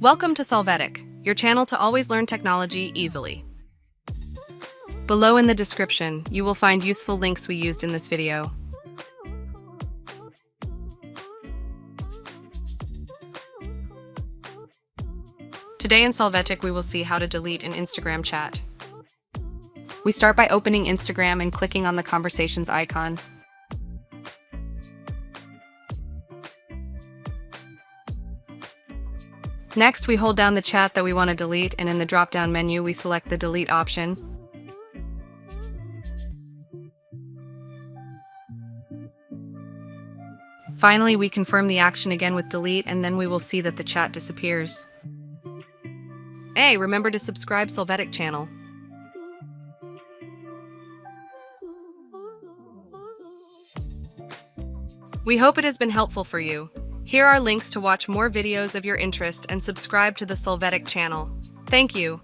Welcome to Solvetic, your channel to always learn technology easily. Below in the description, you will find useful links we used in this video. Today in Solvetic, we will see how to delete an Instagram chat. We start by opening Instagram and clicking on the conversations icon. Next, we hold down the chat that we want to delete, and in the drop-down menu, we select the delete option. Finally, we confirm the action again with delete, and then we will see that the chat disappears. Hey, remember to subscribe Solvetic channel. We hope it has been helpful for you. Here are links to watch more videos of your interest and subscribe to the Solvetic channel. Thank you.